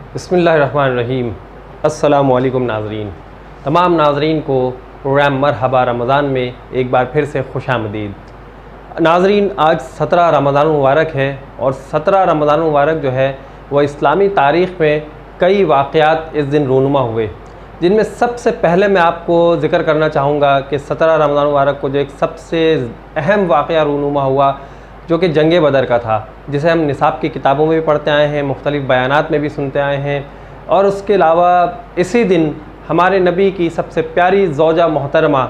बिस्मिल्लाहिर्रहमानिर्रहीम। अस्सलामु अलैकुम नाज़रीन। तमाम नाज़रीन को प्रोग्राम मरहबा रमज़ान में एक बार फिर से खुशामदीद। नाज़रीन, आज 17 रमज़ान मुबारक है और 17 रमज़ान मुबारक जो है वह इस्लामी तारीख़ में कई वाक़यात इस दिन रूनुमा हुए, जिनमें सबसे पहले मैं आपको ज़िक्र करना चाहूँगा कि 17 रमज़ान मुबारक को जो एक सबसे अहम वाक़या रूनुमा हुआ जो कि जंग बदर का था, जिसे हम निसाब की किताबों में भी पढ़ते आए हैं, मुख्तलिफ़ बयानात में भी सुनते आए हैं। और उसके अलावा इसी दिन हमारे नबी की सबसे प्यारी ज़ौजा मोहतरमा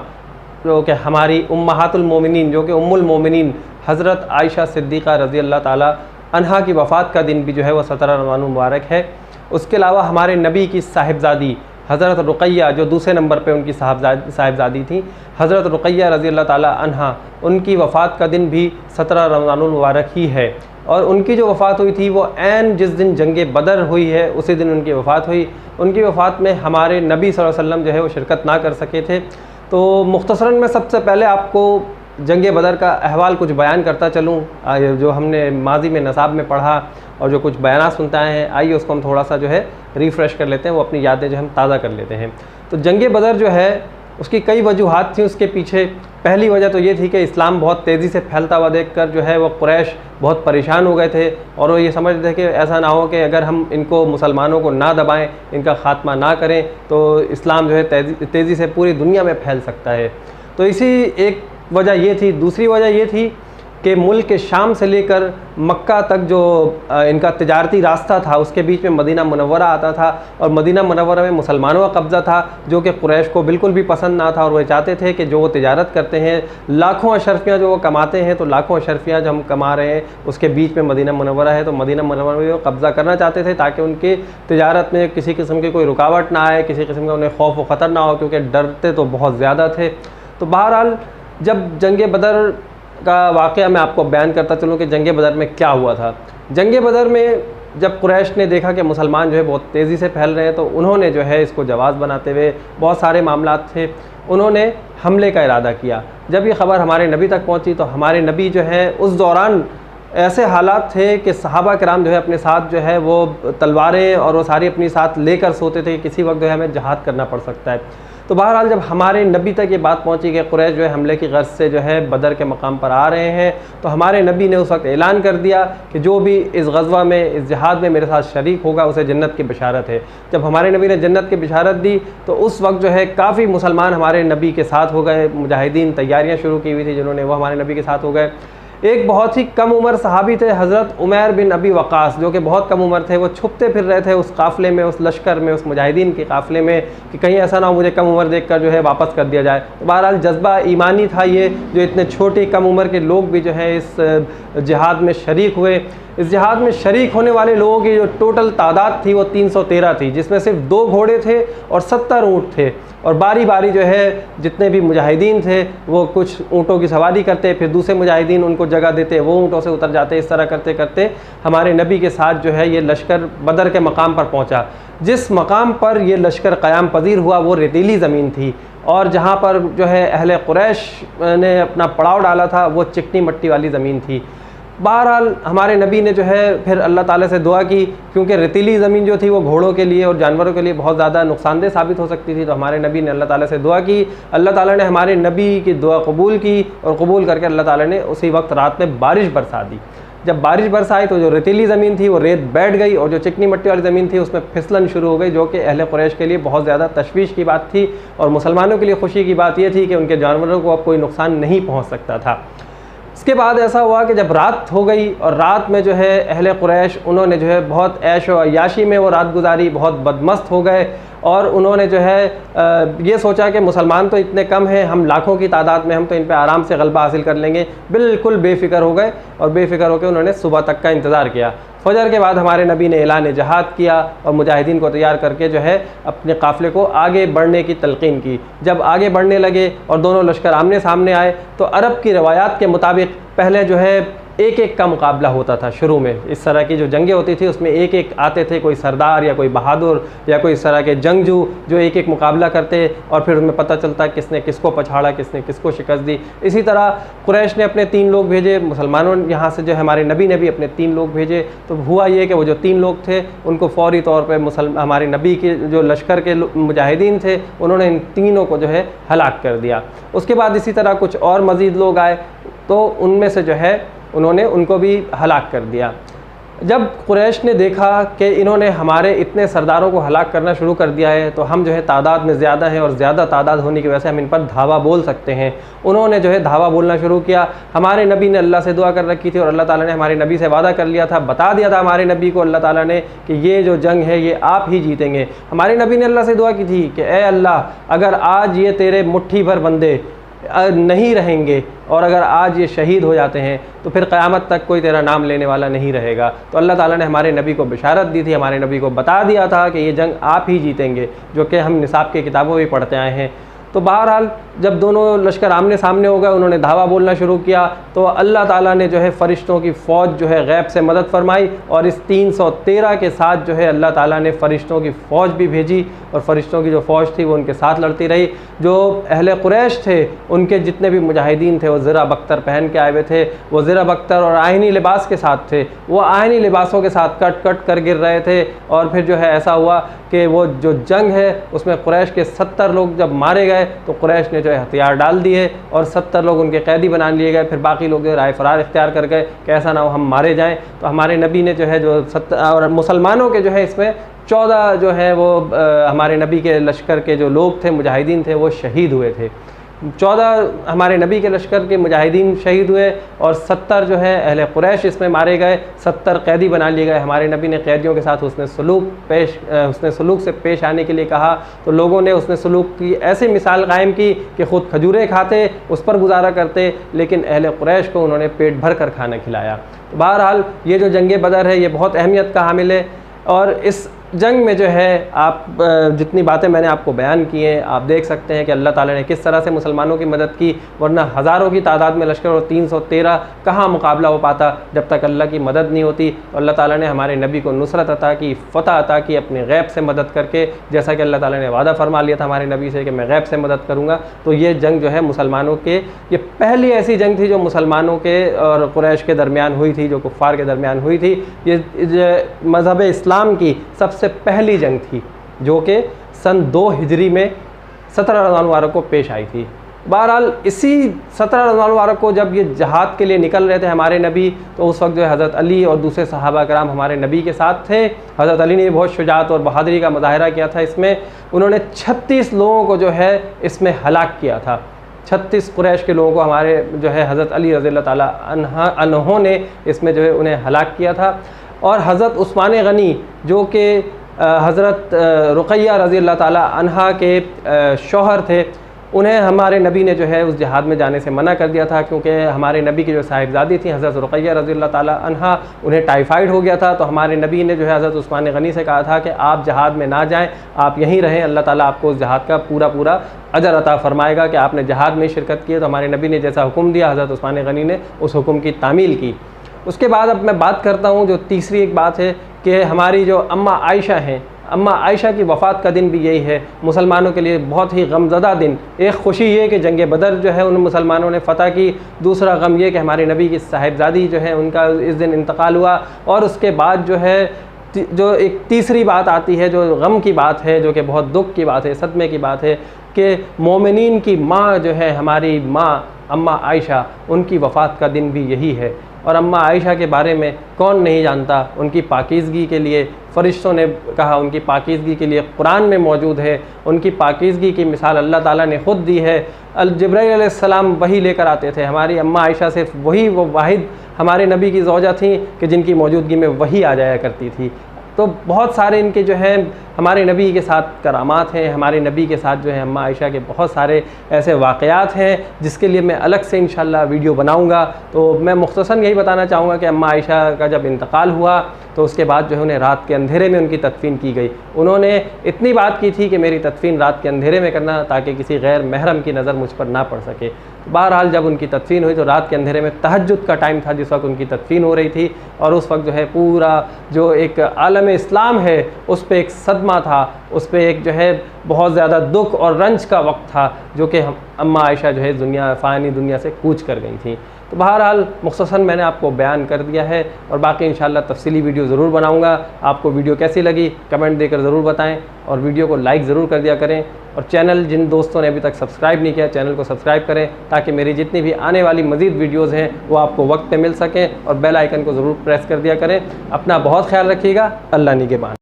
जो कि हमारी उम्महातुल मोमिनीन, जो कि उम्मुल मोमिनीन हज़रत आयशा सिद्दीक़ा रज़ी अल्लाह ताला अन्हा की वफ़ात का दिन भी जो है वह 17 रमज़ान मुबारक है। उसके अलावा हमारे नबी की साहिबज़ादी हज़रत रुक़ैया, जो दूसरे नंबर पे उनकी साहिबज़ादी थी, हज़रत रुक़ैया रज़ी अल्लाह ताला अन्हा, उनकी वफ़ात का दिन भी 17 रमज़ान मुबारक ही है। और उनकी जो वफ़ात हुई थी वो ऐन जिस दिन जंग बदर हुई है उसी दिन उनकी वफ़ात हुई। उनकी वफ़ात में हमारे नबी सल्लल्लाहु अलैहि वसल्लम जो है वो शिरकत ना कर सके थे। तो मुख्तसरन में सबसे पहले आपको जंग बदर का अहवाल कुछ बयान करता चलूँ, जो हमने माजी में नसाब में पढ़ा और जो कुछ बयान सुनते आए हैं, आइए उसको हम थोड़ा सा जो है रिफ़्रेश कर लेते हैं, वो अपनी यादें जो हम ताज़ा कर लेते हैं। तो जंग बदर जो है उसकी कई वजूहात थी उसके पीछे। पहली वजह तो ये थी कि इस्लाम बहुत तेज़ी से फैलता हुआ देखकर जो है वो कुरैश बहुत परेशान हो गए थे और वो ये समझ रहे थे कि ऐसा ना हो कि अगर हम इनको मुसलमानों को ना दबाएं, इनका ख़ात्मा ना करें तो इस्लाम जो है तेज़ी से पूरी दुनिया में फैल सकता है। तो इसी एक वजह ये थी। दूसरी वजह ये थी कि मुल्क के शाम से लेकर मक्का तक जो इनका तिजारती रास्ता था उसके बीच में मदीना मुनव्वरा आता था और मदीना मुनव्वरा में मुसलमानों का कब्ज़ा था, जो कि कुरैश को बिल्कुल भी पसंद ना था। और वह चाहते थे कि जो वो तिजारत करते हैं, लाखों अशरफियाँ जो वो कमाते हैं, तो लाखों अशरफियाँ जो हम कमा रहे हैं उसके बीच में मदीना मुनव्वरा है, तो मदीना मुनव्वरा में वो कब्ज़ा करना चाहते थे ताकि उनके तिजारत में किसी किस्म की कोई रुकावट ना आए, किसी किस्म का उन्हें खौफ व ख़तर ना हो, क्योंकि डरते तो बहुत ज़्यादा थे। तो बहरहाल जब जंग बदर का वाक़या मैं आपको बयान करता चलूँ कि जंग बदर में क्या हुआ था। जंग बदर में जब कुरैश ने देखा कि मुसलमान जो है बहुत तेज़ी से फैल रहे हैं, तो उन्होंने जो है इसको जवाज़ बनाते हुए, बहुत सारे मामलात थे, उन्होंने हमले का इरादा किया। जब ये ख़बर हमारे नबी तक पहुँची तो हमारे नबी जो है उस दौरान ऐसे हालात थे कि सहाबा किराम जो है अपने साथ जो है वो तलवारें और वो सारी अपनी साथ लेकर सोते थे, किसी वक्त जो है हमें जहाद करना पड़ सकता है। तो बहरहाल जब हमारे नबी तक ये बात पहुंची कि कुरैश जो है हमले की गर्ज से जो है बदर के मकाम पर आ रहे हैं, तो हमारे नबी ने उस वक्त ऐलान कर दिया कि जो भी इस गज़वा में, इस जिहाद में मेरे साथ शरीक होगा उसे जन्नत की बशारत है। जब हमारे नबी ने जन्नत की बशारत दी तो उस वक्त जो है काफ़ी मुसलमान हमारे नबी के साथ हो गए। मुजाहिदीन तैयारियाँ शुरू की हुई थी जिन्होंने, वो हमारे नबी के साथ हो गए। एक बहुत ही कम उम्र सहाबी थे हज़रत उमैर बिन अबी वक़ास, जो कि बहुत कम उम्र थे। वो छुपते फिर रहे थे उस काफ़िले में, उस लश्कर में, उस मुजाहिदीन के काफ़िले में, कि कहीं ऐसा ना हो मुझे कम उम्र देखकर जो है वापस कर दिया जाए। तो बहरहाल जज्बा ईमानी था ये, जो इतने छोटी कम उम्र के लोग भी जो है इस जिहाद में शरीक हुए। इस जिहाद में शरीक होने वाले लोगों की जो टोटल तादाद थी वो 313 थी, जिसमें सिर्फ 2 घोड़े थे और 70 ऊँट थे। और बारी बारी जो है जितने भी मुजाहिदीन थे वो कुछ ऊँटों की सवारी करते, फिर दूसरे मुजाहिदीन उनको जगह देते, वो ऊँटों से उतर जाते। इस तरह करते करते हमारे नबी के साथ जो है ये लश्कर बदर के मकाम पर पहुँचा। जिस मकाम पर ये लश्कर क़याम पजीर हुआ वो रेतीली ज़मीन थी, और जहाँ पर जो है अहले कुरैश ने अपना पड़ाव डाला था वो चिकनी मट्टी वाली ज़मीन थी। बहरहाल हमारे नबी ने जो है फिर अल्लाह ताला से दुआ की, क्योंकि रेतीली ज़मीन जो थी वो घोड़ों के लिए और जानवरों के लिए बहुत ज़्यादा नुकसानदेह साबित हो सकती थी। तो हमारे नबी ने अल्लाह ताला से दुआ की, अल्लाह ताला ने हमारे नबी की दुआ कबूल की और कबूल करके अल्लाह ताला ने उसी वक्त रात में बारिश बरसा दी। जब बारिश बरसाई तो जो रेतीली ज़मीन थी वो रेत बैठ गई और जो चिकनी मट्टी वाली ज़मीन थी उसमें फिसलन शुरू हो गई, जो कि अहले कुरैश के लिए बहुत ज़्यादा तशवीश की बात थी। और मुसलमानों के लिए खुशी की बात यह थी कि उनके जानवरों को अब कोई नुकसान नहीं पहुँच सकता था। इसके बाद ऐसा हुआ कि जब रात हो गई और रात में जो है अहले कुरैश उन्होंने जो है बहुत ऐश व अय्याशी में वो रात गुजारी, बहुत बदमस्त हो गए और उन्होंने जो है ये सोचा कि मुसलमान तो इतने कम हैं, हम लाखों की तादाद में, हम तो इन पे आराम से गलबा हासिल कर लेंगे। बिल्कुल बेफिक्र हो गए और बेफिक्र होकर उन्होंने सुबह तक का इंतज़ार किया। फजर के बाद हमारे नबी ने ऐलान जहाद किया और मुजाहिदीन को तैयार करके जो है अपने काफ़िले को आगे बढ़ने की तलक़ीन की। जब आगे बढ़ने लगे और दोनों लश्कर आमने सामने आए तो अरब की रवायात के मुताबिक पहले जो है एक एक का मुकाबला होता था। शुरू में इस तरह की जो जंगें होती थी उसमें एक एक आते थे, कोई सरदार या कोई बहादुर या कोई इस तरह के जंगजू जो एक एक मुकाबला करते, और फिर उसमें पता चलता किसने किसको पछाड़ा, किसने किसको शिकस्त दी। इसी तरह कुरैश ने अपने 3 लोग भेजे, मुसलमानों यहाँ से जो है हमारे नबी ने भी अपने 3 लोग भेजे। तो हुआ ये कि वो जो 3 लोग थे उनको फ़ौरी तौर पर हमारे नबी के जो लश्कर के मुजाहिदीन थे उन्होंने इन तीनों को जो है हलाक कर दिया। उसके बाद इसी तरह कुछ और मज़ीद लोग आए तो उनमें से जो है उन्होंने उनको भी हलाक कर दिया। जब कुरैश ने देखा कि इन्होंने हमारे इतने सरदारों को हलाक करना शुरू कर दिया है तो हम जो है तादाद में ज़्यादा हैं और ज़्यादा तादाद होने की वजह से हम इन पर धावा बोल सकते हैं, उन्होंने जो है धावा बोलना शुरू किया। हमारे नबी ने अल्लाह से दुआ कर रखी थी और अल्लाह ताला ने हमारे नबी से वादा कर लिया था, बता दिया था हमारे नबी को अल्लाह ताला ने कि ये जो जंग है ये आप ही जीतेंगे। हमारे नबी ने अल्लाह से दुआ की थी कि ए अल्लाह, अगर आज ये तेरे मुट्ठी भर बंदे नहीं रहेंगे और अगर आज ये शहीद हो जाते हैं तो फिर क़यामत तक कोई तेरा नाम लेने वाला नहीं रहेगा। तो अल्लाह ताला ने हमारे नबी को बिशारत दी थी, हमारे नबी को बता दिया था कि ये जंग आप ही जीतेंगे, जो कि हम निसाब की किताबों में पढ़ते आए हैं। तो बहरहाल जब दोनों लश्कर आमने सामने हो गए, उन्होंने धावा बोलना शुरू किया, तो अल्लाह ताला ने जो है फ़रिश्तों की फ़ौज जो है गैब से मदद फरमाई और इस 313 के साथ जो है अल्लाह ताला ने फ़रिश्तों की फ़ौज भी भेजी और फ़रिश्तों की जो फ़ौज थी वो उनके साथ लड़ती रही। जो अहले कुरैश थे उनके जितने भी मुजाहिदीन थे वो ज़रा बख्तर पहन के आए हुए थे, वो ज़रा बख्तर और आयनी लिबास के साथ थे, वो आयनी लिबासों के साथ कट कट कर गिर रहे थे। और फिर जो है ऐसा हुआ कि वो जो जंग है उसमें कुरैश के 70 लोग जब मारे गए तो कुरैश ने जो है हथियार डाल दिए और 70 लोग उनके कैदी बना लिए गए। फिर बाकी लोग राय फरार इख्तियार कर गए कि ऐसा ना हो हम मारे जाएं। तो हमारे नबी ने जो है जो और मुसलमानों के जो है इसमें 14 जो है वो हमारे नबी के लश्कर के जो लोग थे मुजाहिदीन थे वो शहीद हुए थे। 14 हमारे नबी के लश्कर के मुजाहिदीन शहीद हुए और 70 जो है अहले कुरैश इसमें मारे गए, 70 कैदी बना लिए गए। हमारे नबी ने कैदियों के साथ हुस्न सलूक से पेश आने के लिए कहा तो लोगों ने हुस्न सलूक की ऐसी मिसाल कायम की कि ख़ुद खजूरें खाते, उस पर गुजारा करते, लेकिन अहले कुरैश को उन्होंने पेट भर कर खाना खिलाया। तो बहरहाल ये जो जंग बदर है ये बहुत अहमियत का हामिल है और इस जंग में जो है आप जितनी बातें मैंने आपको बयान की हैं आप देख सकते हैं कि अल्लाह ताला ने किस तरह से मुसलमानों की मदद की, वरना हज़ारों की तादाद में लश्कर और 313 कहाँ मुकाबला हो पाता जब तक अल्लाह की मदद नहीं होती। तो अल्लाह ताला ने हमारे नबी को नुसरत अता की, फ़तह अता की अपने गैब से मदद करके, जैसा कि अल्लाह ताला ने वादा फरमा लिया था हमारे नबी से कि मैं गैब से मदद करूँगा। तो ये जंग जो है मुसलमानों के, ये पहली ऐसी जंग थी जो मुसलमानों के और कुरैश के दरमियान हुई थी, जो कुफ़ार के दरमियान हुई थी। ये मज़हब इस्लाम की सबसे पहली जंग थी जो कि सन 2 हिजरी में 17 रमज़ान मुबारक को पेश आई थी। बहरहाल इसी 17 रमज़ान मुबारक को जब ये जहाद के लिए निकल रहे थे हमारे नबी, तो उस वक्त जो है हज़रत अली और दूसरे सहाबा कराम हमारे नबी के साथ थे। हज़रत अली ने बहुत शुजाअत और बहादुरी का मुज़ाहिरा किया था। इसमें उन्होंने 36 लोगों को जो है इसमें हलाक किया था। 36 कुरैश के लोगों को हमारे जो है हज़रत अली रज़ियल्लाहु ताला अन्हों ने इसमें जो है उन्हें हलाक किया था। और हज़रत उस्मान गनी जो कि हज़रत रुक़ैया रज़ियल्लाहु ताला अन्हा के शौहर थे, उन्हें हमारे नबी ने जो है उस जहाद में जाने से मना कर दिया था, क्योंकि हमारे नबी की जो साहिबजादी थी हज़रत रुक़ैया रज़ियल्लाहु ताला अन्हा, उन्हें टाइफाइड हो गया था। तो हमारे नबी ने जो है हज़रत उस्मान गनी से कहा था कि आप जहाद में ना जाएं, आप यहीं रहें, अल्लाह ताला आपको उस जहाद का पूरा अजर अता फ़रमाएगा कि आपने जहाद में शिरकत की। तो हमारे नबी ने जैसा हुक्म दिया हज़रत उस्मान गनी ने उस हुक्म की तामील की। उसके बाद अब मैं बात करता हूँ जो तीसरी एक बात है कि हमारी जो अम्मा आयशा हैं, अम्मा आयशा की वफ़ात का दिन भी यही है मुसलमानों के लिए बहुत ही गमज़दा दिन। एक खुशी ये कि जंग बदर जो है उन मुसलमानों ने फ़तह की, दूसरा गम ये कि हमारे नबी की साहिबजादी जो है उनका इस दिन इंतकाल हुआ। और उसके बाद जो है जो एक तीसरी बात आती है जो गम की बात है, जो कि बहुत दुख की बात है, सदमे की बात है कि मोमिनीन की माँ जो है हमारी माँ अम्मा आयशा, उनकी वफ़ात का दिन भी यही है। और अम्मा आयशा के बारे में कौन नहीं जानता, उनकी पाकीज़गी के लिए फ़रिश्तों ने कहा, उनकी पाकीज़गी के लिए कुरान में मौजूद है। उनकी पाकीज़गी की मिसाल अल्लाह ताला ने ख़ुद दी है। जिब्राईल अलैहिस्सलाम वही लेकर आते थे। हमारी अम्मा आयशा सिर्फ वही वो वाहिद हमारे नबी की ज़ौजा थी कि जिनकी मौजूदगी में वही आ जाया करती थी। तो बहुत सारे इनके जो है हमारे नबी के साथ करामात हैं, हमारे नबी के साथ जो है अम्मा आयशा के बहुत सारे ऐसे वाक़यात हैं जिसके लिए मैं अलग से इंशाल्लाह वीडियो बनाऊँगा। तो मैं मुख्तसरन यही बताना चाहूँगा कि अम्मा आयशा का जब इंतकाल हुआ तो उसके बाद जो है उन्हें रात के अंधेरे में उनकी तदफीन की गई। उन्होंने इतनी बात की थी कि मेरी तदफीन रात के अंधेरे में करना ताकि किसी गैर महरम की नज़र मुझ पर ना पड़ सके। तो बहरहाल जब उनकी तदफीन हुई तो रात के अंधेरे में तहज्जुद का टाइम था जिस वक्त उनकी तदफीन हो रही थी, और उस वक्त जो है पूरा जो एक आलम इस्लाम है उस पर एक सदमा था, उस पर एक जो है बहुत ज़्यादा दुख और रंज का वक्त था जो कि अम्मा आयशा जो है फ़ानी दुनिया से कूच कर गई थी। तो बहरहाल मुख्तसरन मैंने आपको बयान कर दिया है और बाकी इंशाल्लाह तफसीली वीडियो ज़रूर बनाऊँगा। आपको वीडियो कैसी लगी कमेंट देकर ज़रूर बताएं और वीडियो को लाइक ज़रूर कर दिया करें, और चैनल जिन दोस्तों ने अभी तक सब्सक्राइब नहीं किया चैनल को सब्सक्राइब करें ताकि मेरी जितनी भी आने वाली मज़ीद वीडियोज़ हैं वो आपको वक्त पे मिल सकें, और बेल आइकन को ज़रूर प्रेस कर दिया करें। अपना बहुत ख्याल रखिएगा। अल्लाह निगहबान।